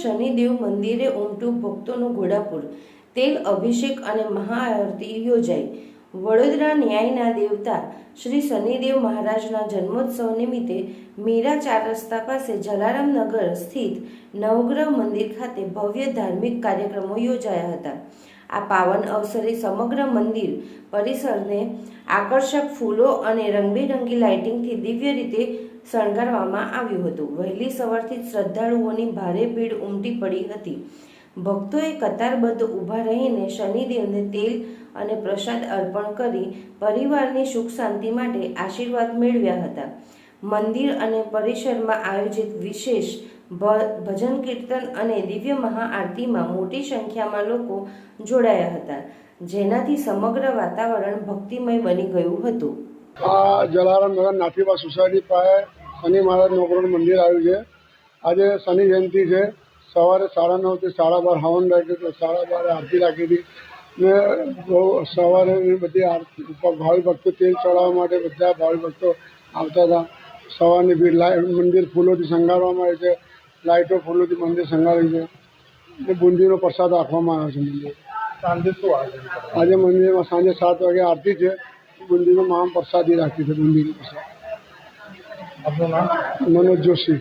શનિદેવ મંદિરે ઉમટ્યું ભક્તોનું ઘોડાપુર। તેલ અભિષેક અને મહાઆરતી યોજાઈ। વડોદરા ન્યાયના દેવતા શ્રી શનિદેવ મહારાજના જન્મોત્સવ નિમિત્તે મીરા 4 રસ્તા પાસે જલારામનગર સ્થિત નવગ્રહ મંદિર ખાતે ભવ્ય ધાર્મિક કાર્યક્રમો યોજાયા હતા। આ પાવન અવસરે સમગ્ર મંદિર પરિસરને આકર્ષક ફૂલો અને રંગબેરંગી લાઇટિંગથી દિવ્ય રીતે શણગારવામાં આવ્યું હતું। વહેલી સવારથી જ શ્રદ્ધાળુઓની ભારે ભીડ ઉમટી પડી હતી। ભક્તોએ કતારબદ્ધ ઊભા રહીને શનિદેવને તેલ અને પ્રસાદ અર્પણ કરી પરિવારની સુખ શાંતિ માટે આશીર્વાદ મેળવ્યા હતા। મંદિર અને પરિસરમાં આયોજિત વિશેષ ભજન કીર્તન અને દિવ્ય મહાઆરતીમાં મોટી સંખ્યામાં લોકો જોડાયા હતા, જેનાથી સમગ્ર વાતાવરણ ભક્તિમય બની ગયું હતું। આ જલારામનગર નાથીબા સોસાયટી પાસે શનિ મહારાજ નવગ્રહનું મંદિર આવ્યું છે। આજે શનિ જયંતિ છે। સવારે 9:30 થી 12:30 હવન રાખ્યું હતું, 12:30 આરતી રાખી હતી ને સવારે બધી આરતી ભાવિ ભક્તો તેલ ચડાવવા માટે બધા ભાવિ ભક્તો આવતા હતા। સવારની ભીડ મંદિર ફૂલોથી શણગારવામાં આવે છે, લાઇટો ફૂલોથી મંદિર શણગાર્યું છે ને બુંદીનો પ્રસાદ રાખવામાં આવ્યો છે। મંદિર સાંજે શું આજે મંદિરમાં સાંજે 7 વાગે આરતી છે। બુંદીનો મહાન પ્રસાદી રાખી છે। બુંદીનો પ્રસાદ। આપનું નામ? મનોજ જોશી।